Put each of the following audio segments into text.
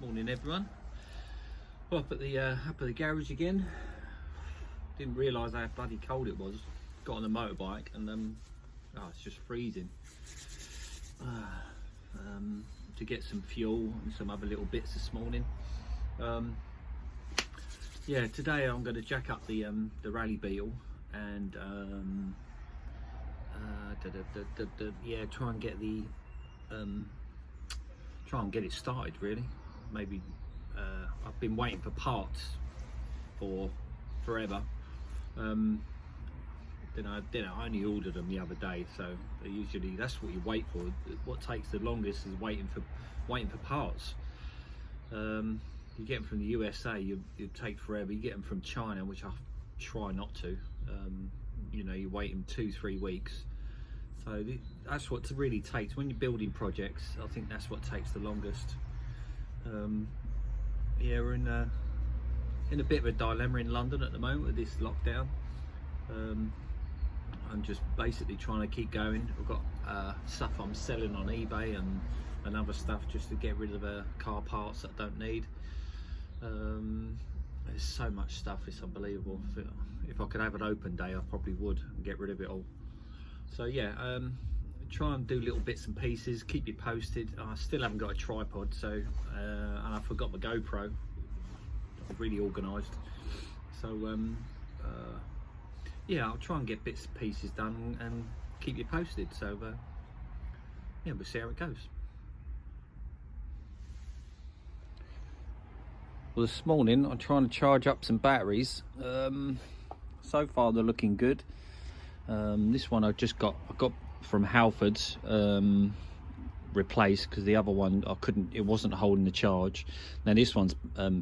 Morning everyone. Well, up at the garage again. Didn't realise how bloody cold it was. Got on the motorbike and it's just freezing. To get some fuel and some other little bits this morning. Yeah, today I'm going to jack up the rally beetle and yeah, try and get it started really. Maybe I've been waiting for parts for forever. I only ordered them the other day, so usually that's what you wait for. What takes the longest is waiting for parts. You get them from the USA, you take forever. You get them from China, which I try not to. You're waiting 2-3 weeks. So that's what it really takes when you're building projects. I think that's what takes the longest. Yeah, we're in a bit of a dilemma in London at the moment with this lockdown. I'm just basically trying to keep going. I've got stuff I'm selling on eBay and other stuff just to get rid of car parts that I don't need. There's so much stuff, it's unbelievable. If I could have an open day, I probably would and get rid of it all. So yeah, try and do little bits and pieces, keep you posted. I still haven't got a tripod, so and I forgot my GoPro. I'm really organised. So yeah, I'll try and get bits and pieces done and keep you posted. So yeah, we'll see how it goes. Well, this morning I'm trying to charge up some batteries. So far they're looking good. This one I got from Halfords, replaced because the other one it wasn't holding the charge. Now this one's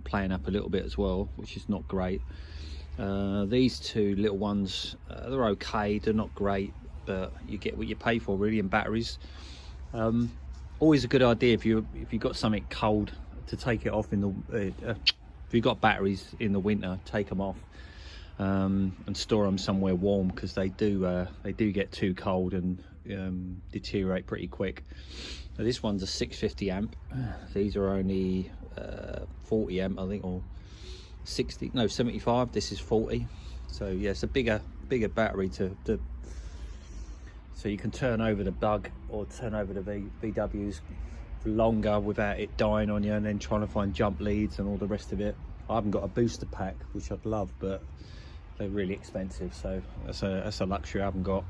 playing up a little bit as well, which is not great. These two little ones, they're okay, they're not great, but you get what you pay for really in batteries. Always a good idea if you've got something cold to take it off in the if you've got batteries in the winter, take them off and store them somewhere warm, because they do get too cold and deteriorate pretty quick. Now, this one's a 650 amp. These are only 40 amp I think, or 75. This is 40. So yeah, it's a bigger battery to so you can turn over the bug or turn over the VWs longer without it dying on you and then trying to find jump leads and all the rest of it. I haven't got a booster pack, which I'd love, but they're really expensive, so that's a luxury I haven't got.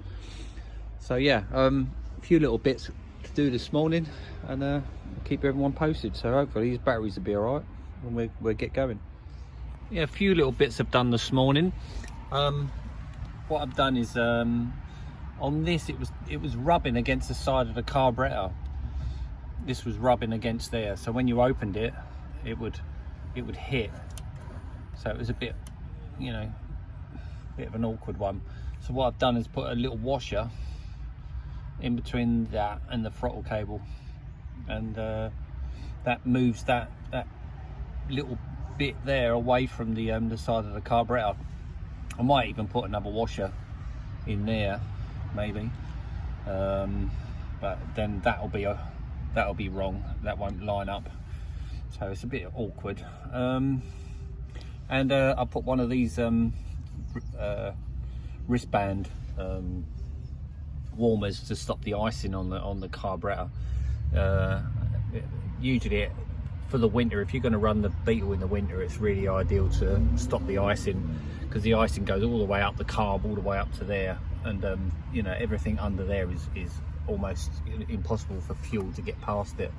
So yeah, a few little bits to do this morning, and keep everyone posted. So hopefully these batteries will be all right when we get going. Yeah, a few little bits I've done this morning. What I've done is on this, it was rubbing against the side of the carburetor. This was rubbing against there, so when you opened it, it would hit. So it was a bit, bit of an awkward one. So what I've done is put a little washer in between that and the throttle cable, and that moves that little bit there away from the side of the carburetor. I might even put another washer in there, maybe, but then that'll be wrong. That won't line up, so it's a bit awkward. And I put one of these wristband warmers to stop the icing on the carburetor. Usually for the winter, if you're going to run the Beetle in the winter, it's really ideal to stop the icing, because the icing goes all the way up the carb, all the way up to there, and everything under there is almost impossible for fuel to get past it.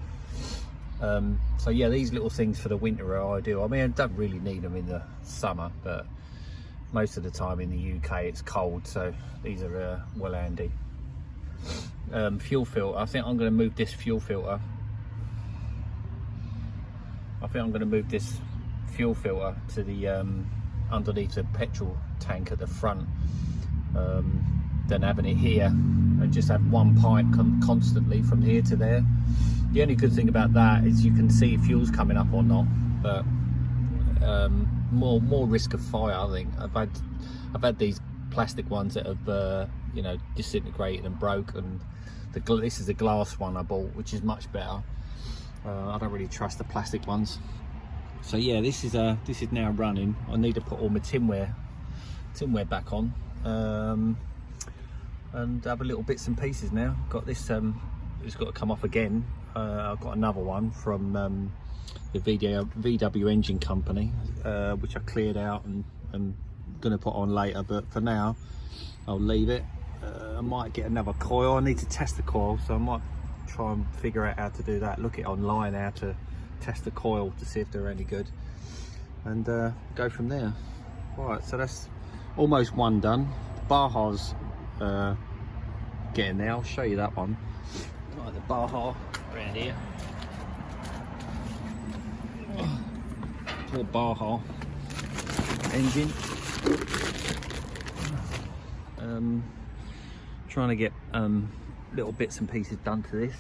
So yeah, these little things for the winter are ideal. I mean, I don't really need them in the summer, but most of the time in the UK it's cold, so these are well handy. Fuel filter, I think I'm going to move this fuel filter. I think I'm going to move this fuel filter to the underneath the petrol tank at the front, than having it here and just have one pipe constantly from here to there. The only good thing about that is you can see if fuel's coming up or not, but more risk of fire. I think I've had these plastic ones that have disintegrated and broke, and this is a glass one I bought, which is much better. I don't really trust the plastic ones. So yeah, this is now running. I need to put all my tinware back on, and have a little bits and pieces now. Got this, it's got to come off again. I've got another one from the VW engine company, which I cleared out and gonna put on later, but for now I'll leave it. I might get another coil. I need to test the coil, so I might try and figure out how to do that. Look it online how to test the coil to see if they're any good, and go from there. Right, so that's almost one done. Baja's getting there. I'll show you that one. Right, the Baja around here. Poor Baja engine. Trying to get little bits and pieces done to this.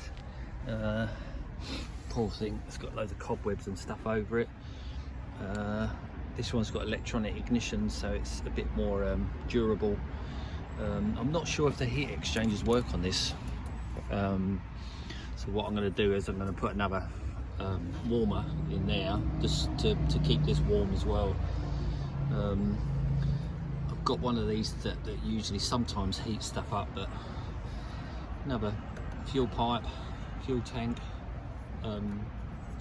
Poor thing, it's got loads of cobwebs and stuff over it. This one's got electronic ignition, so it's a bit more durable. I'm not sure if the heat exchangers work on this. So what I'm going to do is I'm going to put another warmer in there just to keep this warm as well. I've got one of these that usually sometimes heats stuff up, but another fuel pipe, fuel tank,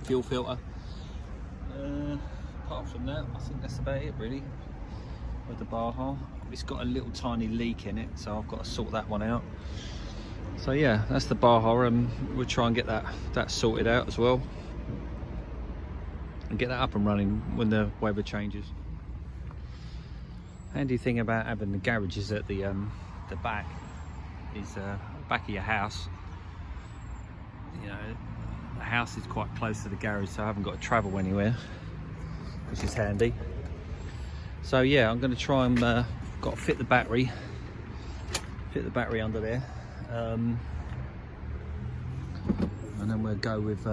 fuel filter. Apart from that, I think that's about it really with the Baja. It's got a little tiny leak in it, so I've got to sort that one out. So yeah, that's the Baja, and we'll try and get that sorted out as well, and get that up and running when the weather changes. Handy thing about having the garages at the back is back of your house. You know, the house is quite close to the garage, so I haven't got to travel anywhere, which is handy. So yeah, I'm going to try and got to fit the battery under there, and then we'll go with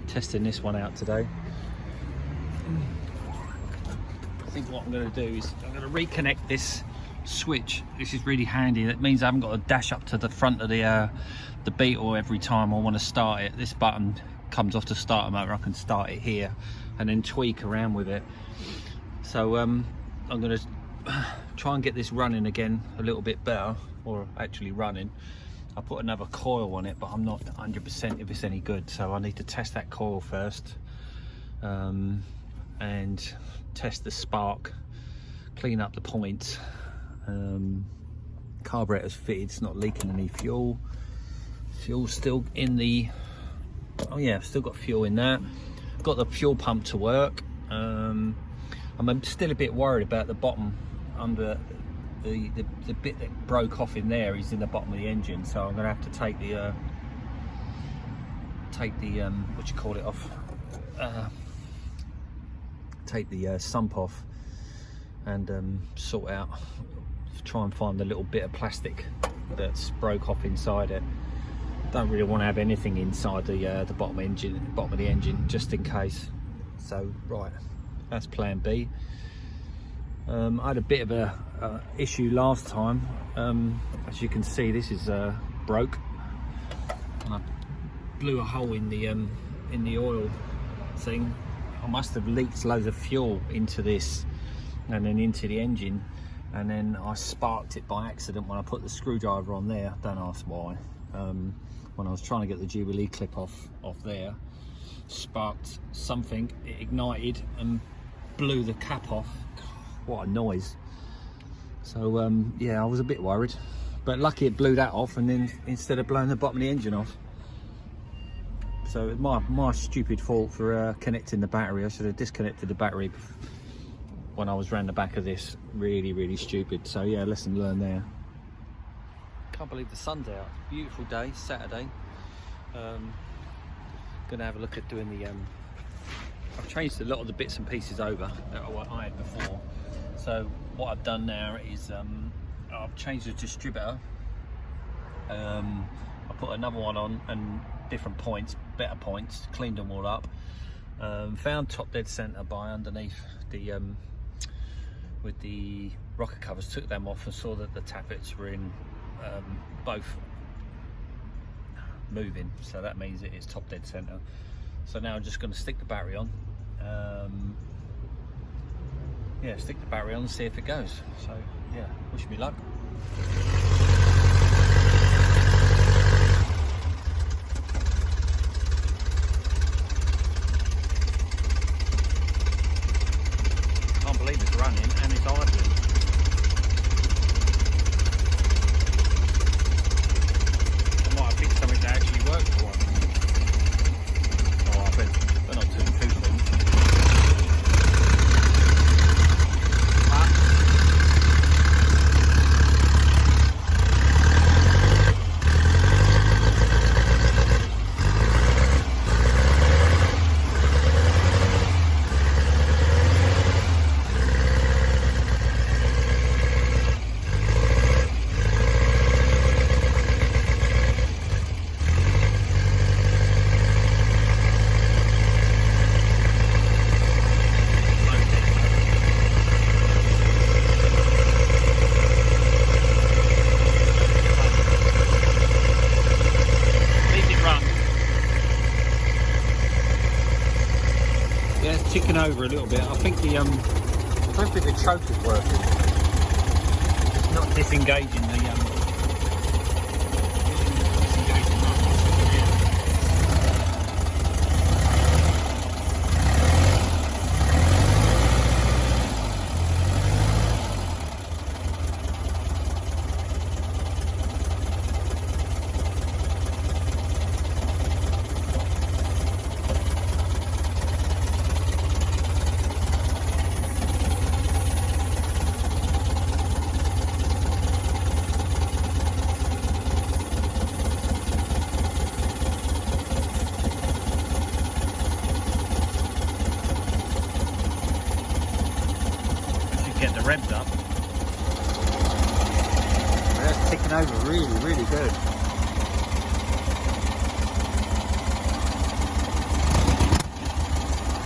testing this one out today. I think what I'm going to do is I'm going to reconnect this switch. This is really handy. That means I haven't got to dash up to the front of the Beetle every time I want to start it. This button comes off to start a motor. I can start it here and then tweak around with it. So I'm going to try and get this running again a little bit better, or actually running. I put another coil on it, but I'm not 100% if it's any good, so I need to test that coil first, and test the spark, clean up the points. Carburetor's fitted, it's not leaking any fuel. Fuel's still in the, oh yeah, I've still got fuel in that. Got the fuel pump to work. I'm still a bit worried about the bottom under the bit that broke off in there is in the bottom of the engine, so I'm going to have to take the what you call it off, take the sump off, and sort out, try and find the little bit of plastic that's broke off inside it. Don't really want to have anything inside the bottom of the engine, just in case. So right, that's plan B. I had a bit of a issue last time. As you can see, this is broke, and I blew a hole in the oil thing. I must have leaked loads of fuel into this and then into the engine, and then I sparked it by accident when I put the screwdriver on there. Don't ask why. When I was trying to get the Jubilee clip off there, sparked something, it ignited and blew the cap off. What a noise. So yeah, I was a bit worried, but lucky it blew that off, and then instead of blowing the bottom of the engine off. So it's my stupid fault for connecting the battery. I should have disconnected the battery when I was round the back of this. Really stupid. So yeah, lesson learned there. Can't believe the sun's out. Beautiful day, Saturday. Gonna have a look at doing the I've changed a lot of the bits and pieces over that I had before. So what I've done now is I've changed the distributor. I put another one on, and different points, better points, cleaned them all up. Found top dead center by underneath the with the rocker covers, took them off and saw that the tappets were in both moving, so that means it is top dead center. So now I'm just going to stick the battery on. Yeah, stick the battery on and see if it goes. So yeah, wish me luck. Can't believe it's running and it's idling. I might have picked something that actually worked for once. Oh, I bet they're not too soon. Yeah, it's ticking over a little bit. I think the I don't think the choke is working. It's not disengaging the disengaging get the revs up. That's ticking over really good.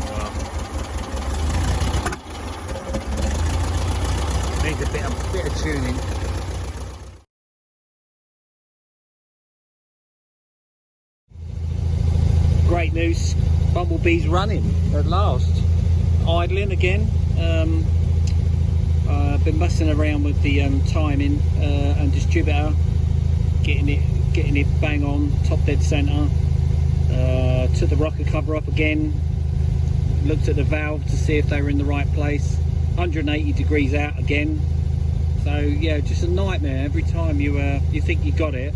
Wow. Needs a bit of tuning. Great news, Bumblebee's running at last. Idling again. I've been messing around with the timing and distributor, getting it bang on, top dead center. Took the rocker cover up again, looked at the valve to see if they were in the right place. 180 degrees out again. So yeah, just a nightmare every time you think you got it,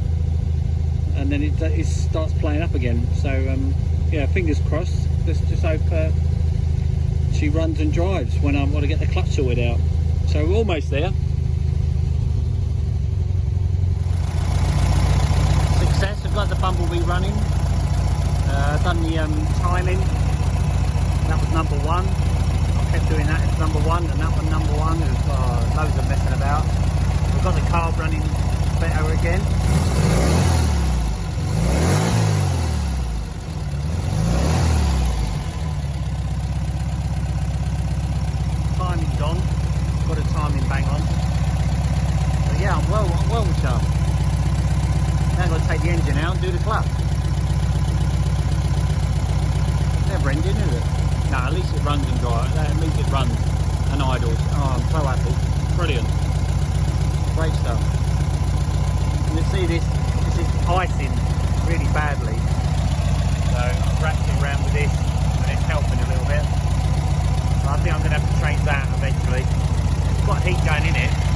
and then it starts playing up again. So yeah, fingers crossed. Let's just hope she runs and drives when I want to get the clutch sorted out. So we're almost there. Success, I've got the Bumblebee running. Done the timing. That was number one. I kept doing that as number one, and that one number one. There was loads of messing about. We've got the carb running better again. Timing's on. Got a timing bang on. So yeah, I'm well with that. Now I've got to take the engine out and do the clutch. Never ending, is it? No, at least it runs and drives. At least it runs and idles. Oh, I'm so happy. Brilliant. Great stuff. You can see this is icing really badly. So I've wrapped it around with this and it's helping a little bit. I think I'm going to have to change that eventually. It's got heat going in it.